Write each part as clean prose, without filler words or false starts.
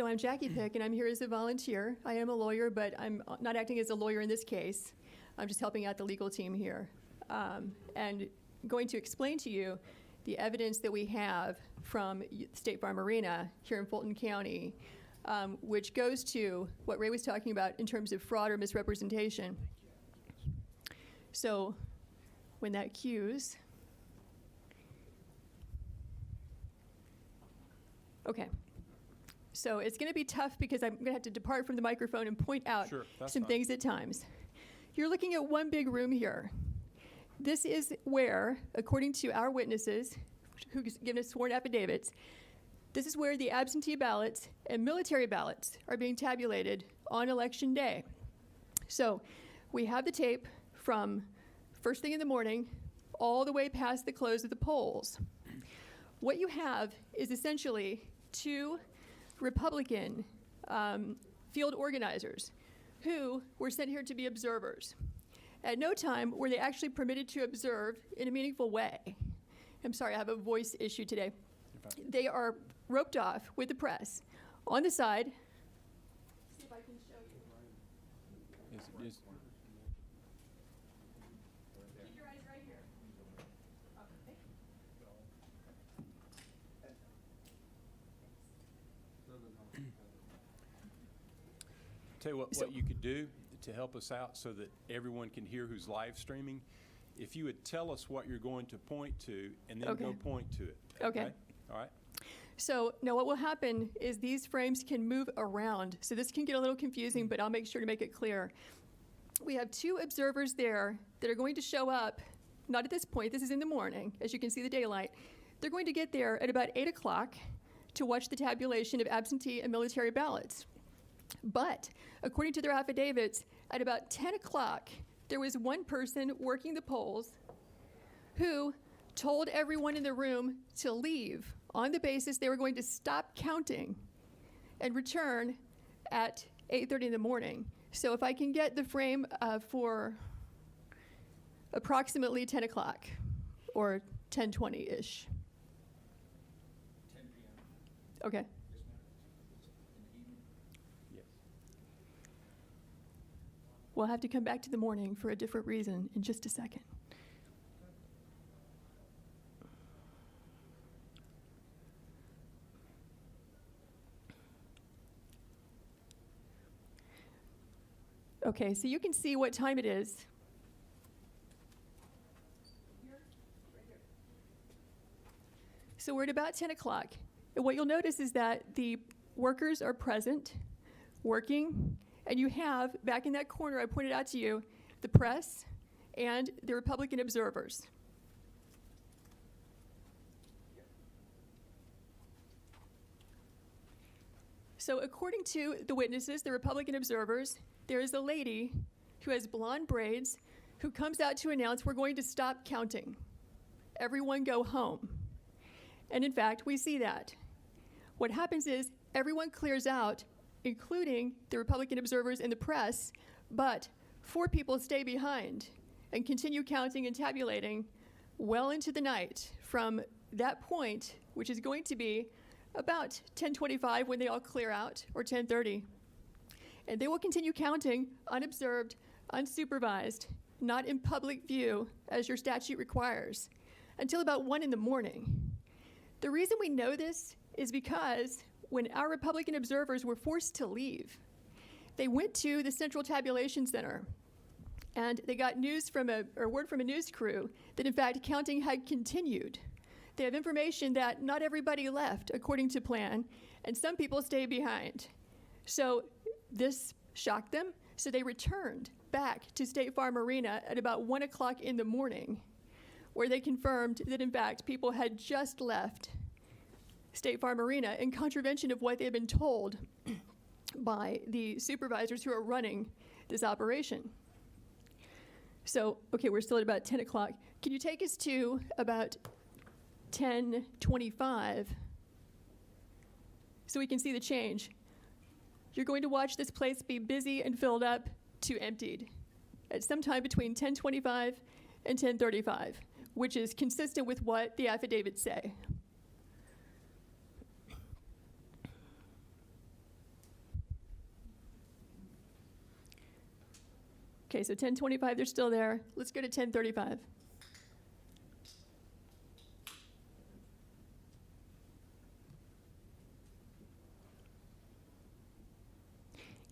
So I'm Jackie Pick, and I'm here as a volunteer. I am a lawyer, but I'm not acting as a lawyer in this case. I'm just helping out the legal team here. And going to explain to you the evidence that we have from State Farm Arena here in Fulton County, which goes to what Ray was talking about in terms of fraud or misrepresentation. So when that cues, okay. So it's going to be tough because I'm going to have to depart from the microphone and point out some things at times. You're looking at one big room here. This is where, according to our witnesses, who's given us sworn affidavits, this is where the absentee ballots and military ballots are being tabulated on election day. So we have the tape from first thing in the morning all the way past the close of the polls. What you have is essentially two Republican field organizers who were sent here to be observers. At no time were they actually permitted to observe in a meaningful way. I'm sorry, I have a voice issue today. They are roped off with the press on the side. See if I can show you. Keep your eyes right here. Okay. Tell you what you could do to help us out so that everyone can hear who's live streaming. If you would tell us what you're going to point to and then go point to it. Okay. All right. So now what will happen is these frames can move around. So this can get a little confusing, but I'll make sure to make it clear. We have two observers there that are going to show up, not at this point, this is in the morning, as you can see the daylight. They're going to get there at about 8 o'clock to watch the tabulation of absentee and military ballots. But according to their affidavits, at about 10 o'clock, there was one person working the polls who told everyone in the room to leave on the basis they were going to stop counting and return at 8:30 in the morning. So if I can get the frame for approximately 10 o'clock or 10:20-ish. 10 p.m. Okay. We'll have to come back to the morning for a different reason in just a second. Okay, so you can see what time it is. So we're at about 10 o'clock. And what you'll notice is that the workers are present, working, and you have, back in that corner I pointed out to you, the press and the Republican observers. So according to the witnesses, the Republican observers, there is a lady who has blonde braids who comes out to announce we're going to stop counting. Everyone go home. And in fact, we see that. What happens is everyone clears out, including the Republican observers and the press, but 4 people stay behind and continue counting and tabulating well into the night from that point, which is going to be about 10:25 when they all clear out, or 10:30. And they will continue counting unobserved, unsupervised, not in public view as your statute requires, until about 1 in the morning. The reason we know this is because when our Republican observers were forced to leave, they went to the Central Tabulation Center and they got word from a news crew that in fact counting had continued. They have information that not everybody left according to plan, and some people stayed behind. So this shocked them, so they returned back to State Farm Arena at about 1 o'clock in the morning, where they confirmed that in fact people had just left State Farm Arena in contravention of what they had been told by the supervisors who are running this operation. So, okay, we're still at about 10 o'clock. Can you take us to about 10:25 so we can see the change? You're going to watch this place be busy and filled up to emptied at some time between 10:25 and 10:35, which is consistent with what the affidavits say. Okay, so 1025, they're still there. Let's go to 1035.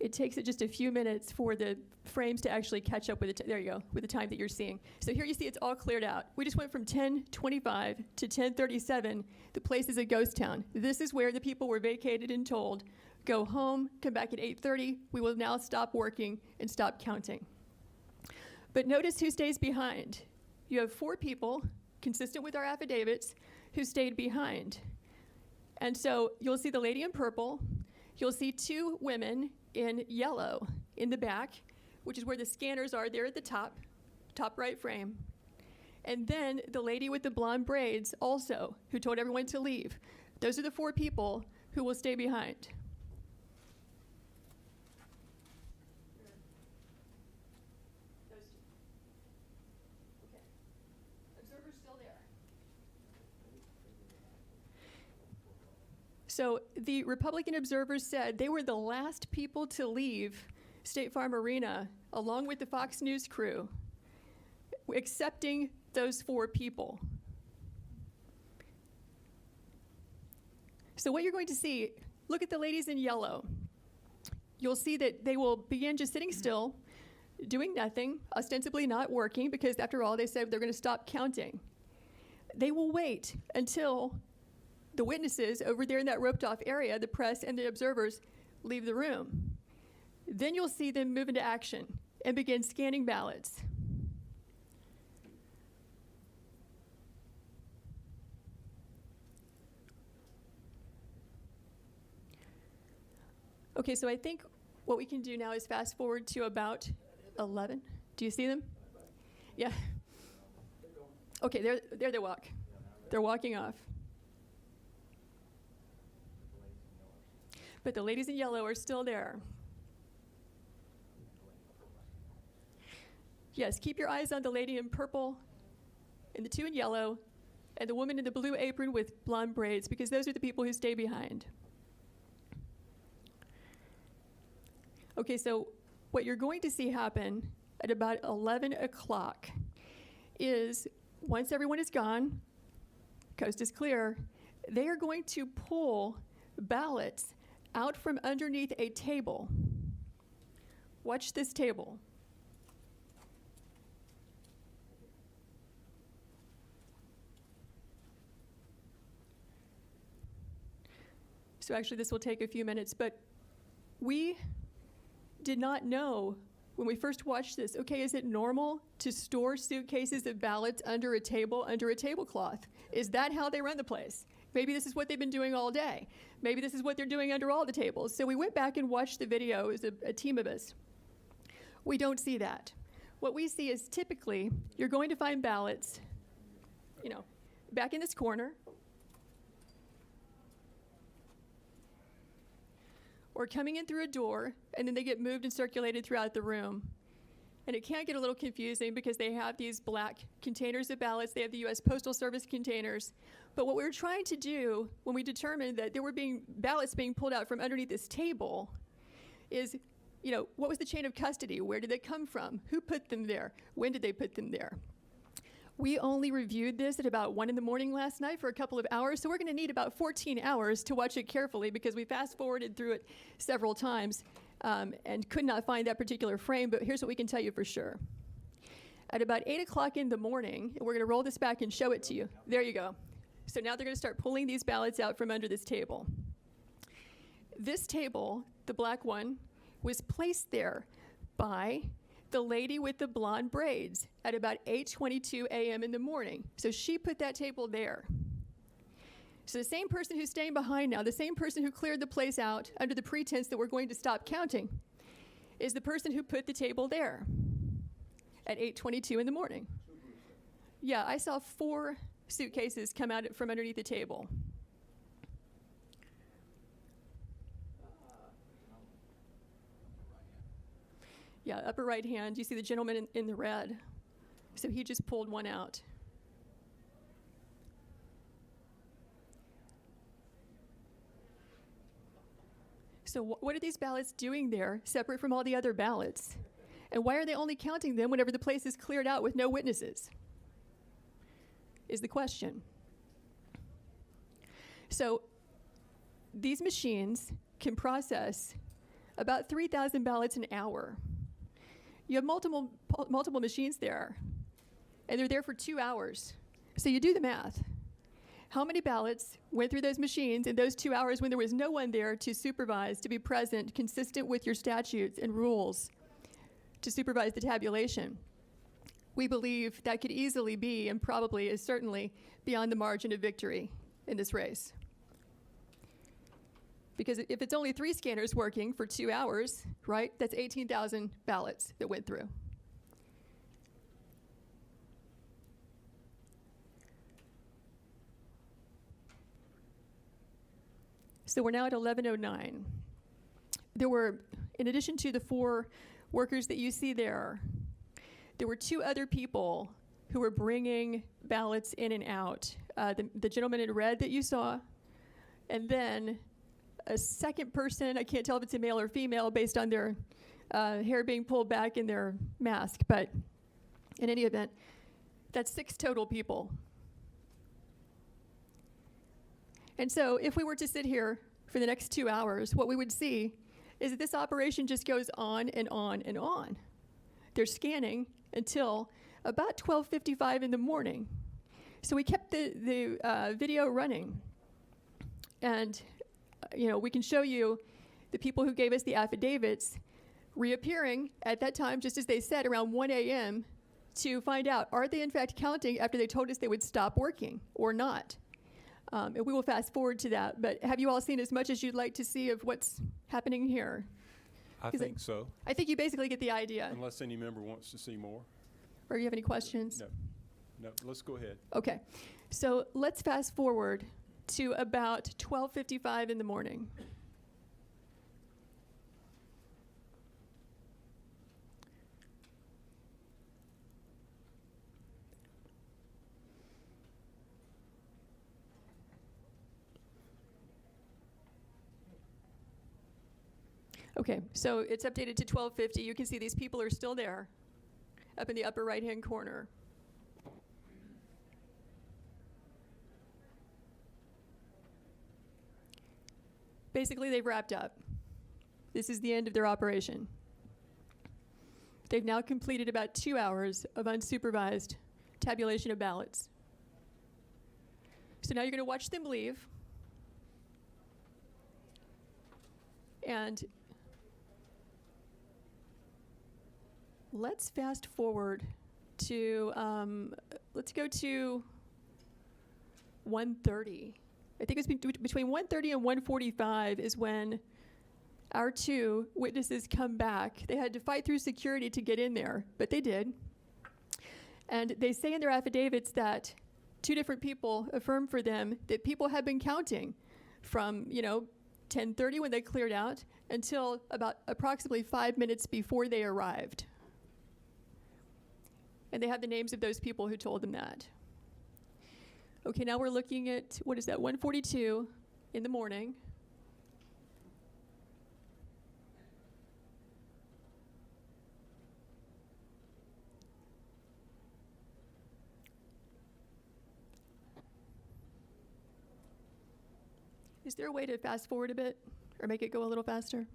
It takes it just a few minutes for the frames to actually catch up with the, there you go, with the time that you're seeing. So here you see it's all cleared out. We just went from 1025 to 1037. The place is a ghost town. This is where the people were vacated and told, go home, come back at 8:30. We will now stop working and stop counting. But notice who stays behind. You have 4 people, consistent with our affidavits, who stayed behind. And so you'll see the lady in purple. You'll see 2 women in yellow in the back, which is where the scanners are there at the top right frame. And then the lady with the blonde braids also, who told everyone to leave. Those are the 4 people who will stay behind. Those 2. Okay. Observer's still there. So the Republican observers said they were the last people to leave State Farm Arena, along with the Fox News crew, accepting those 4 people. So what you're going to see, look at the ladies in yellow. You'll see that they will begin just sitting still, doing nothing, ostensibly not working, because after all, they said they're going to stop counting. They will wait until the witnesses over there in that roped off area, the press and the observers, leave the room. Then you'll see them move into action and begin scanning ballots. Okay, so I think what we can do now is fast forward to about 11. Do you see them? Yeah. Okay, there they walk. They're walking off. But the ladies in yellow are still there. Yes, keep your eyes on the lady in purple and the 2 in yellow and the woman in the blue apron with blonde braids, because those are the people who stay behind. Okay, so what you're going to see happen at about 11 o'clock is, once everyone is gone, coast is clear, they are going to pull ballots out from underneath a table. Watch this table. So actually this will take a few minutes, but we did not know when we first watched this, okay, is it normal to store suitcases of ballots under a table, under a tablecloth? Is that how they run the place? Maybe this is what they've been doing all day. Maybe this is what they're doing under all the tables. So we went back and watched the video as a team of us. We don't see that. What we see is typically you're going to find ballots, back in this corner, or coming in through a door, and then they get moved and circulated throughout the room. And it can get a little confusing because they have these black containers of ballots. They have the U.S. Postal Service containers. But what we were trying to do when we determined that there were ballots being pulled out from underneath this table is, what was the chain of custody? Where did they come from? Who put them there? When did they put them there? We only reviewed this at about 1 in the morning last night for a couple of hours, so we're going to need about 14 hours to watch it carefully because we fast-forwarded through it several times and could not find that particular frame, but here's what we can tell you for sure. At about 8 o'clock in the morning, and we're going to roll this back and show it to you. There you go. So now they're going to start pulling these ballots out from under this table. This table, the black one, was placed there by the lady with the blonde braids at about 8:22 a.m. in the morning. So she put that table there. So the same person who's staying behind now, the same person who cleared the place out under the pretense that we're going to stop counting, is the person who put the table there at 8:22 in the morning. Yeah, I saw 4 suitcases come out from underneath the table. Yeah, upper right hand, you see the gentleman in the red. So he just pulled one out. So what are these ballots doing there, separate from all the other ballots? And why are they only counting them whenever the place is cleared out with no witnesses? Is the question. So these machines can process about 3,000 ballots an hour. You have multiple machines there, and they're there for 2 hours. So you do the math. How many ballots went through those machines in those 2 hours when there was no one there to supervise, to be present, consistent with your statutes and rules, to supervise the tabulation? We believe that could easily be, and probably is certainly, beyond the margin of victory in this race. Because if it's only 3 scanners working for 2 hours, right, that's 18,000 ballots that went through. So we're now at 11:09. There were, in addition to the 4 workers that you see there were 2 other people who were bringing ballots in and out. The gentleman in red that you saw, and then a second person, I can't tell if it's a male or female based on their hair being pulled back in their mask, but in any event, that's 6 total people. And so if we were to sit here for the next 2 hours, what we would see is that this operation just goes on and on and on. They're scanning until about 12:55 in the morning. So we kept the video running. And we can show you the people who gave us the affidavits reappearing at that time, just as they said, around 1 a.m. to find out, are they in fact counting after they told us they would stop working or not? And we will fast forward to that. But have you all seen as much as you'd like to see of what's happening here? I think so. I think you basically get the idea. Unless any member wants to see more. Or you have any questions? No, let's go ahead. Okay. So let's fast forward to about 12:55 in the morning. Okay, so it's updated to 12:50. You can see these people are still there, up in the upper right-hand corner. Basically, they've wrapped up. This is the end of their operation. They've now completed about 2 hours of unsupervised tabulation of ballots. So now you're going to watch them leave. And let's fast forward to, let's go to 1:30. I think it's between 1:30 and 1:45 is when our 2 witnesses come back. They had to fight through security to get in there, but they did. And they say in their affidavits that 2 different people affirm for them that people have been counting from, 10:30 when they cleared out until about approximately 5 minutes before they arrived. And they have the names of those people who told them that. Okay, now we're looking at, 1:42 in the morning. Is there a way to fast forward a bit or make it go a little faster?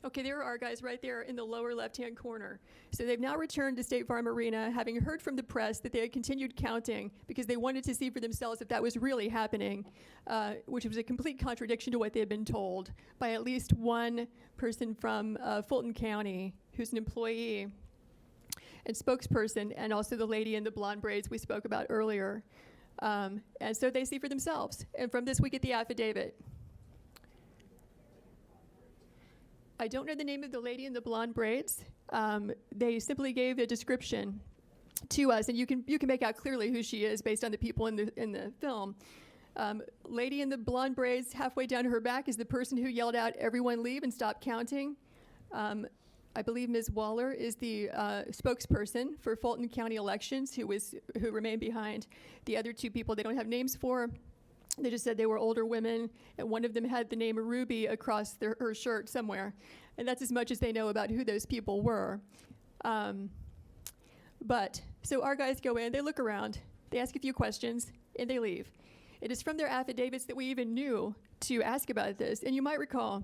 Okay, there are our guys right there in the lower left-hand corner. So they've now returned to State Farm Arena, having heard from the press that they had continued counting because they wanted to see for themselves if that was really happening, which was a complete contradiction to what they had been told by at least one person from Fulton County who's an employee and spokesperson, and also the lady in the blonde braids we spoke about earlier. And so they see for themselves. And from this, we get the affidavit. I don't know the name of the lady in the blonde braids. They simply gave a description to us, and you can make out clearly who she is based on the people in the film. Lady in the blonde braids, halfway down her back, is the person who yelled out, "Everyone leave and stop counting." I believe Ms. Waller is the spokesperson for Fulton County Elections, who remained behind the other 2 people they don't have names for. They just said they were older women, and one of them had the name Ruby across her shirt somewhere. And that's as much as they know about who those people were. So our guys go in, they look around, they ask a few questions, and they leave. It is from their affidavits that we even knew to ask about this. And you might recall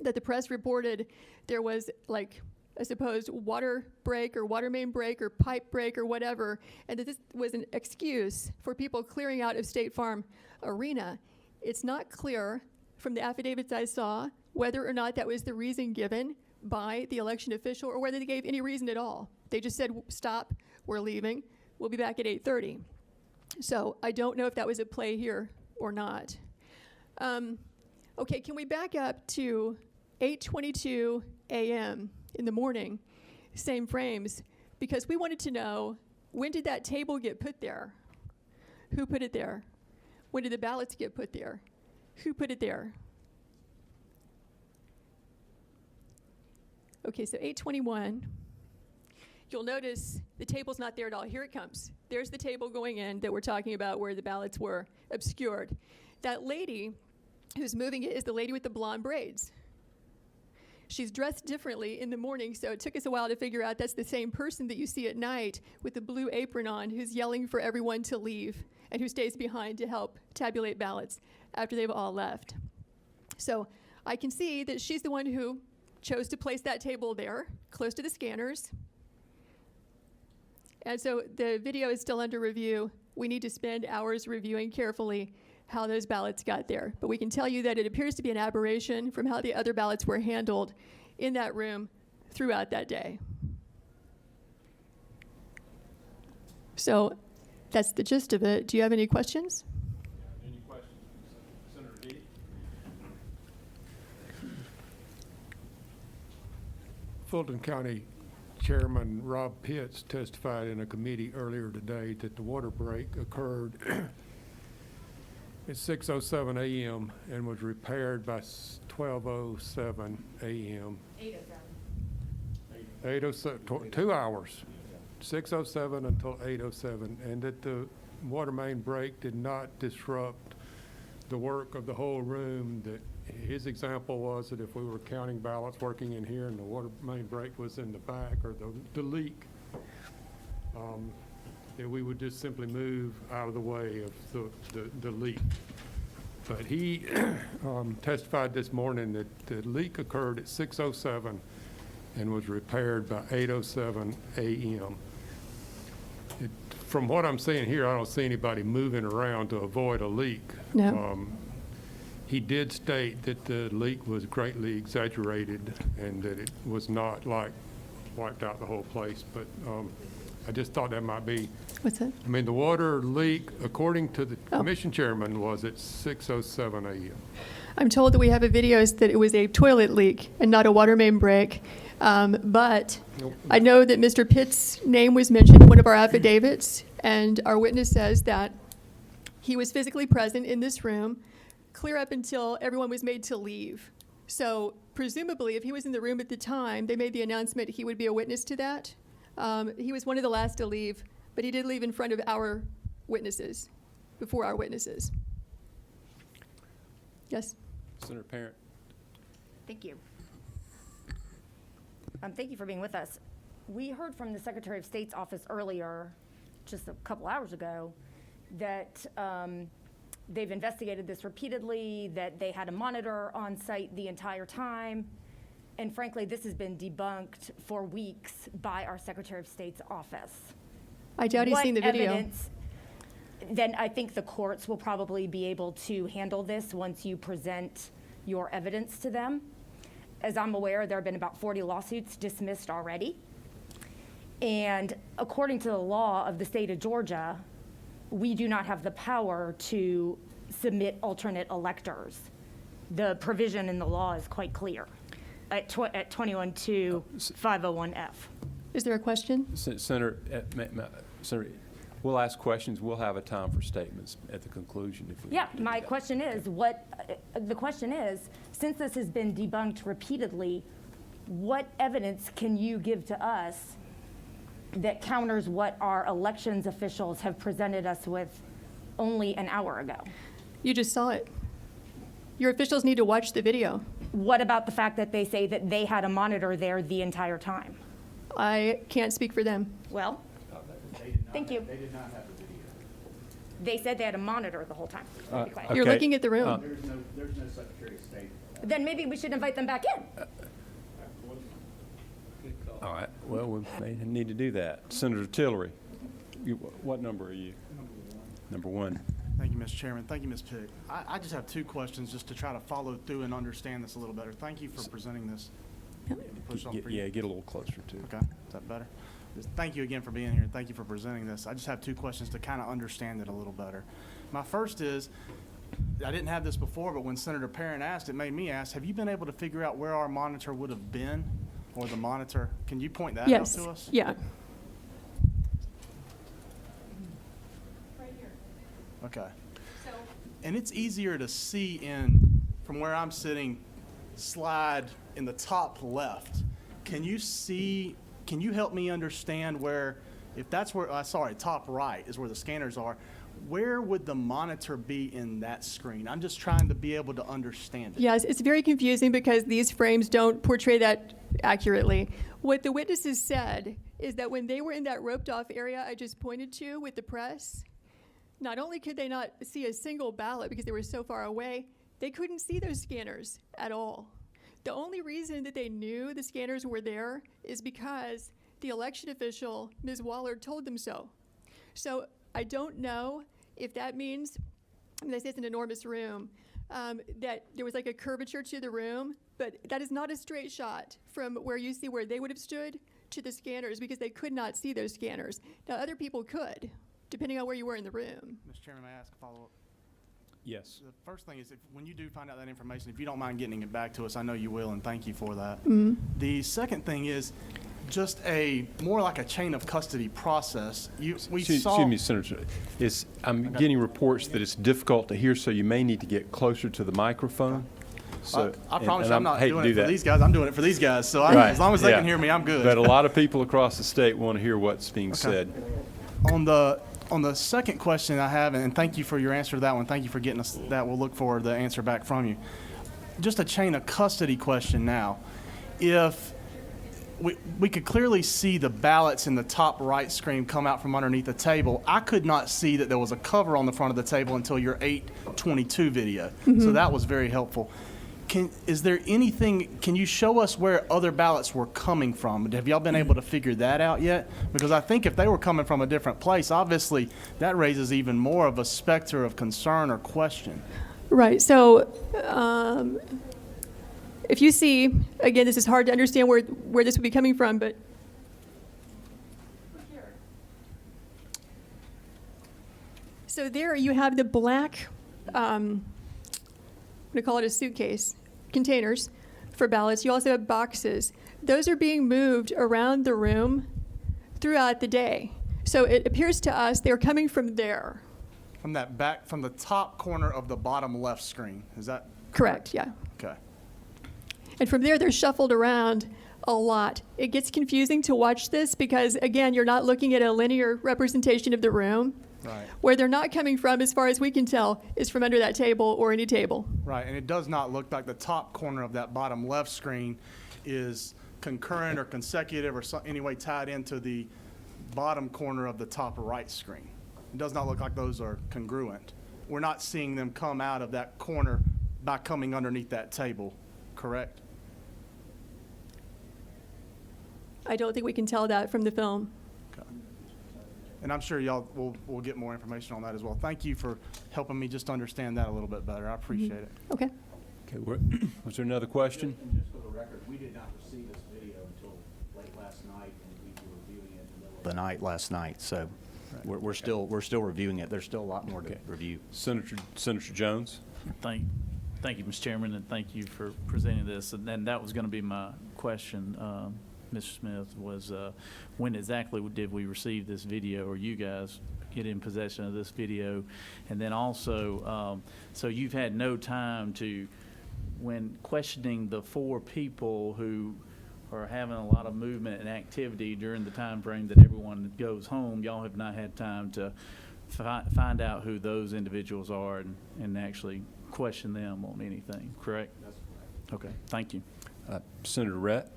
that the press reported there was like a supposed water break or water main break or pipe break or whatever, and that this was an excuse for people clearing out of State Farm Arena. It's not clear from the affidavits I saw whether or not that was the reason given by the election official or whether they gave any reason at all. They just said, stop, we're leaving, we'll be back at 8:30. So I don't know if that was at play here or not. Okay, can we back up to 8:22 a.m. in the morning, same frames, because we wanted to know, when did that table get put there? Who put it there? When did the ballots get put there? Who put it there? Okay, so 8:21. You'll notice the table's not there at all. Here it comes. There's the table going in that we're talking about where the ballots were obscured. That lady who's moving it is the lady with the blonde braids. She's dressed differently in the morning, so it took us a while to figure out that's the same person that you see at night with the blue apron on who's yelling for everyone to leave and who stays behind to help tabulate ballots after they've all left. So I can see that she's the one who chose to place that table there, close to the scanners. And so the video is still under review. We need to spend hours reviewing carefully how those ballots got there. But we can tell you that it appears to be an aberration from how the other ballots were handled in that room throughout that day. So that's the gist of it. Do you have any questions? Any questions? Senator Deedy? Fulton County Chairman Rob Pitts testified in a committee earlier today that the water break occurred at 6:07 a.m. and was repaired by 12:07 a.m. 8:07, 2 hours, 6:07 until 8:07, and that the water main break did not disrupt the work of the whole room. That his example was that if we were counting ballots working in here and the water main break was in the back, or the leak, that we would just simply move out of the way of the leak. But he testified this morning that the leak occurred at 6:07 and was repaired by 8:07 a.m. From what I'm seeing here, I don't see anybody moving around to avoid a leak. No. He did state that the leak was greatly exaggerated and that it was not like wiped out the whole place, but I just thought that might be. What's that? I mean, the water leak, according to the commission chairman, was at 6:07 a.m. I'm told that we have a video that it was a toilet leak and not a water main break. But Nope. I know that Mr. Pitt's name was mentioned in one of our affidavits, and our witness says that he was physically present in this room clear up until everyone was made to leave. So presumably, if he was in the room at the time, they made the announcement he would be a witness to that. He was one of the last to leave, but he did leave in front of our witnesses, before our witnesses. Yes? Senator Parent? Thank you. Thank you for being with us. We heard from the Secretary of State's office earlier, just a couple hours ago, that they've investigated this repeatedly, that they had a monitor on site the entire time. And frankly, this has been debunked for weeks by our Secretary of State's office. I doubt he's seen the video. Evidence, then I think the courts will probably be able to handle this once you present your evidence to them. As I'm aware, there have been about 40 lawsuits dismissed already. And according to the law of the state of Georgia, we do not have the power to submit alternate electors. The provision in the law is quite clear at 21-501F. Is there a question? Senator, Senator, we'll ask questions. We'll have a time for statements at the conclusion. If we Yeah, want to do my that. question is, the question is, since this has been debunked repeatedly, what evidence can you give to us that counters what our elections officials have presented us with only an hour ago? You just saw it. Your officials need to watch the video. What about the fact that they say that they had a monitor there the entire time? I can't speak for them. Well, thank you. They did not have the video. They said they had a monitor the whole time. Be quiet. You're Okay. looking at the room. There's no Secretary of State. Then maybe we should invite them back in. All right, well, we may need to do that. Senator Tillery, what number are you? Number one. Thank you, Mr. Chairman. Thank you, Ms. Pick. I just have two questions just to try to follow through and understand this a little better. Thank you for presenting this. Push on for you. Yeah, get a little closer to it. Okay, is that better? Thank you again for being here. Thank you for presenting this. I just have two questions to kind of understand it a little better. My first is, I didn't have this before, but when Senator Perrin asked, it made me ask, have you been able to figure out where our monitor would have been? Or the monitor, can you point that out Yes. to us? Yeah. Okay. And it's easier to see in, from where I'm sitting, slide in the top left. Can you help me understand where, if that's where, sorry, top right is where the scanners are, where would the monitor be in that screen? I'm just trying to be able to understand it. Yes, it's very confusing because these frames don't portray that accurately. What the witnesses said is that when they were in that roped off area I just pointed to with the press, not only could they not see a single ballot because they were so far away, they couldn't see those scanners at all. The only reason that they knew the scanners were there is because the election official, Ms. Waller, told them so. So I don't know if that means, and they say it's an enormous room, that there was like a curvature to the room, but that is not a straight shot from where you see where they would have stood to the scanners because they could not see those scanners. Now, other people could, depending on where you were in the room. Mr. Chairman, may I ask a follow-up? Yes. The first thing is, when you do find out that information, if you don't mind getting it back to us, I know you will, and thank you for that. The second thing is just more like a chain of custody process. Excuse me, Senator. I'm getting reports that it's difficult to hear, so you may need to get closer to the microphone. So, I promise you, I'm not hate to doing do it for that. these guys. I'm doing it for these guys. So Right, as long as they yeah. can hear me, I'm good. But a lot of people across the state want to hear what's being said. On the second question I have, and thank you for your answer to that one. Thank you for getting us that. We'll look for the answer back from you. Just a chain of custody question now. If we could clearly see the ballots in the top right screen come out from underneath the table, I could not see that there was a cover on the front of the table until your 8:22 video. So that was very helpful. Is there anything, can you show us where other ballots were coming from? Have y'all been able to figure that out yet? Because I think if they were coming from a different place, obviously that raises even more of a specter of concern or question. Right, so if you see, again, this is hard to understand where this would be coming from, but so there you have the black, I'm going to call it a suitcase, containers for ballots. You also have boxes. Those are being moved around the room throughout the day. So it appears to us they're coming from there. From the top corner of the bottom left screen, is that? Correct, yeah. Okay. And from there, they're shuffled around a lot. It gets confusing to watch this because, again, you're not looking at a linear representation of the room. Right. Where they're not coming from, as far as we can tell, is from under that table or any table. Right, and it does not look like the top corner of that bottom left screen is concurrent or consecutive or any way tied into the bottom corner of the top right screen. It does not look like those are congruent. We're not seeing them come out of that corner by coming underneath that table, correct? I don't think we can tell that from the film. And I'm sure y'all will get more information on that as well. Thank you for helping me just understand that a little bit better. I appreciate it. Okay. Okay, was there another question? And just for the record, we did not receive this video until late last night, and we were reviewing it in the middle of the night last night. So we're still reviewing it. There's still a lot more to review. Senator Jones? Thank you, Mr. Chairman, and thank you for presenting this. And that was going to be my question, Mr. Smith, was when exactly did we receive this video, or you guys get in possession of this video? And then also, so you've had no time to, when questioning the 4 people who are having a lot of movement and activity during the time frame that everyone goes home, y'all have not had time to find out who those individuals are and actually question them on anything, correct? That's correct. Okay, thank you. Senator Rhett?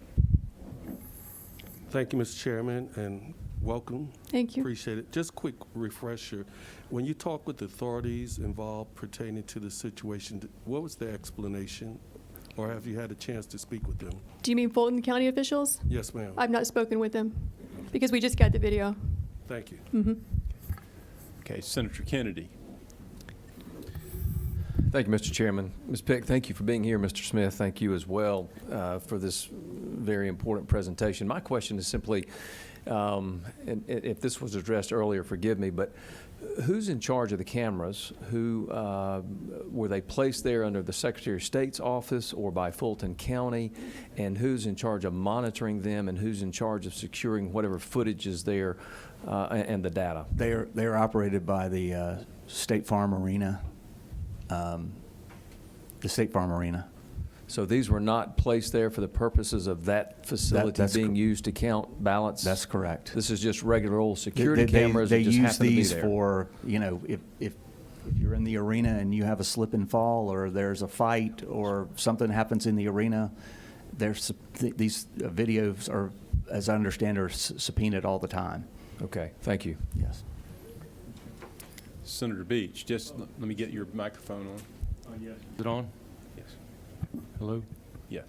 Thank you, Mr. Chairman, and welcome. Thank you. Appreciate it. Just quick refresher. When you talk with the authorities involved pertaining to the situation, what was their explanation? Or have you had a chance to speak with them? Do you mean Fulton County officials? Yes, ma'am. I've not spoken with them because we just got the video. Thank you. Mm-hmm. Okay, Senator Kennedy. Thank you, Mr. Chairman. Ms. Pick, thank you for being here. Mr. Smith, thank you as well for this very important presentation. My question is simply, and if this was addressed earlier, forgive me, but who's in charge of the cameras? Who were they placed there under the Secretary of State's office or by Fulton County? And who's in charge of monitoring them, and who's in charge of securing whatever footage is there and the data? They're operated by the State Farm Arena. The State Farm Arena. So these were not placed there for the purposes of that facility that's being cor- used to count ballots? That's correct. This is just regular old security They cameras that just use happen to be these there? for, you know, if you're in the arena and you have a slip and fall, or there's a fight, or something happens in the arena, these videos are, as I understand, are subpoenaed all the time. Okay, thank you. Yes. Senator Beach, just let me get your microphone on. Yes. Is it on? Yes. Hello? Yes.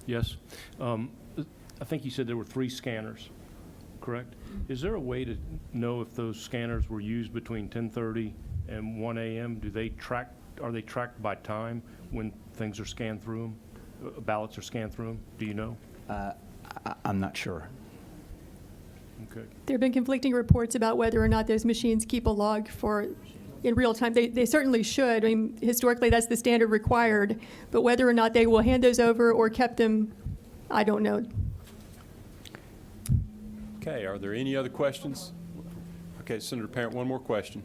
Yes. I think you said there were 3 scanners, correct? Is there a way to know if those scanners were used between 10:30 and 1 a.m.? Are they tracked by time when things are scanned through them, ballots are scanned through them? Do you know? I'm not sure. Okay. There have been conflicting reports about whether or not those machines keep a log in real time. They certainly should. I mean, historically, that's the standard required. But whether or not they will hand those over or kept them, I don't know. Okay, are there any other questions? Okay, Senator Parent, one more question.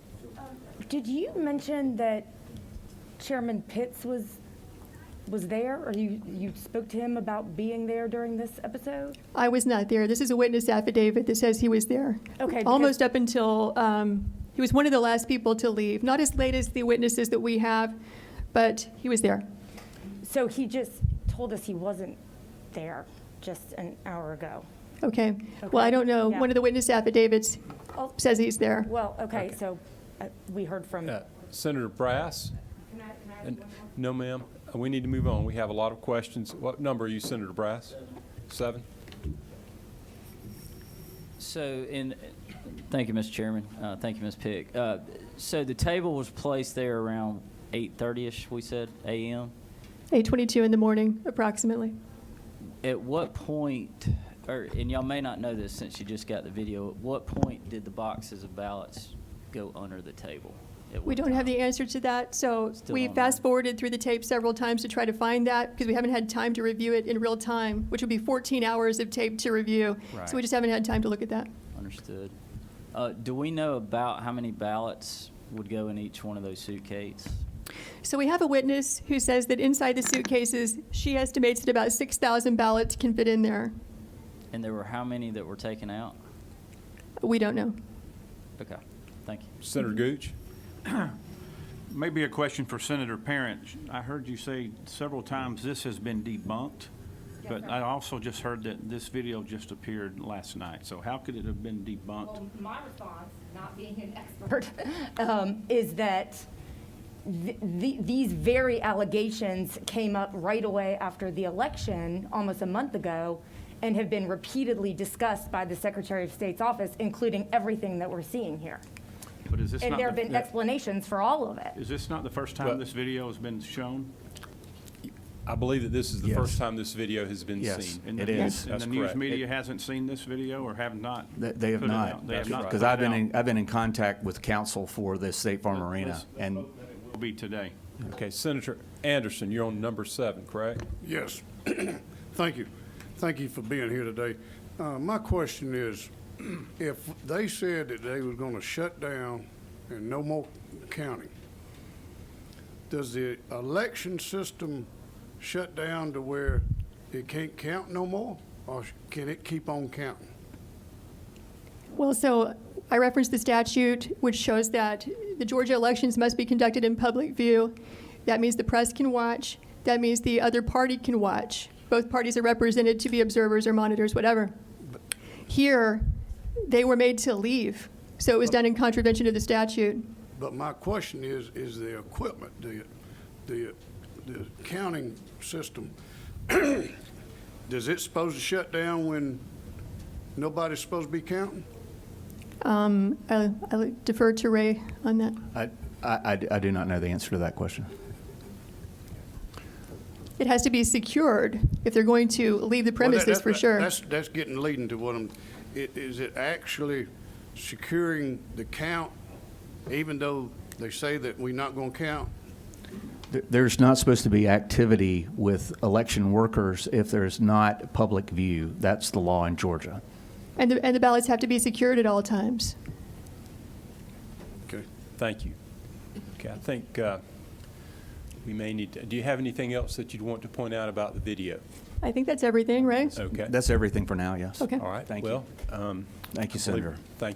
Did you mention that Chairman Pitts was there, or you spoke to him about being there during this episode? I was not there. This is a witness affidavit that says he was there. Okay. Almost up until, he was one of the last people to leave. Not as late as the witnesses that we have, but he was there. So he just told us he wasn't there just an hour ago. Okay. Well, I don't know. Yeah. One of the witness affidavits Oh, says he's there. well, okay, so we heard from. Senator Brass? No, ma'am. We need to move on. We have a lot of questions. What number are you, Senator Brass? 7? So, thank you, Mr. Chairman. Thank you, Ms. Pick. So the table was placed there around 8:30ish, we said, a.m. 8:22 in the morning, approximately. At what point, and y'all may not know this since you just got the video, at what point did the boxes of ballots go under the table? We don't have the answer to that, so Still we don't fast know. forwarded through the tape several times to try to find that, because we haven't had time to review it in real time, which would be 14 hours of tape to review. Right. So we just haven't had time to look at that. Understood. Do we know about how many ballots would go in each one of those suitcases? So we have a witness who says that inside the suitcases, she estimates that about 6,000 ballots can fit in there. And there were how many that were taken out? We don't know. Okay, thank you. Senator Gooch? Maybe a question for Senator Parent. I heard you say several times this has been debunked, but I also just heard that this video just appeared last night. So how could it have been debunked? Well, my response, not being an expert, is that these very allegations came up right away after the election, almost a month ago, and have been repeatedly discussed by the Secretary of State's office, including everything that we're seeing here. But is this And not there have been explanations for all of it. Is this not the first time Well- this video has been shown? I believe that this is the Yes. first time this video has been Yes. seen. And It the is. news- And That's the news correct. media hasn't seen this video or have not? They have put it not. out? They have not Because put it I've out. been in contact with counsel for the State Farm Arena, and Will be today. Okay, Senator Anderson, you're on number 7, correct? Yes. Thank you. Thank you for being here today. My question is, if they said that they was going to shut down and no more counting, does the election system shut down to where it can't count no more, or can it keep on counting? Well, so I referenced the statute, which shows that the Georgia elections must be conducted in public view. That means the press can watch. That means the other party can watch. Both parties are represented to be observers or monitors, whatever. Here, they were made to leave, so it was done in contravention of the statute. But my question is the equipment, the counting system, does it supposed to shut down when nobody's supposed to be counting? I'll defer to Ray on that. I do not know the answer to that question. It has to be secured if they're going to leave the premises, for sure. That's leading to what is it actually securing the count, even though they say that we're not going to count? There's not supposed to be activity with election workers if there's not public view. That's the law in Georgia. And the ballots have to be secured at all times. Okay. Thank you. Okay, I think we may need to, do you have anything else that you'd want to point out about the video? I think that's everything, right? Okay. That's everything for now, yes. Okay. All right. Thank you. Well, Thank you, Senator. thank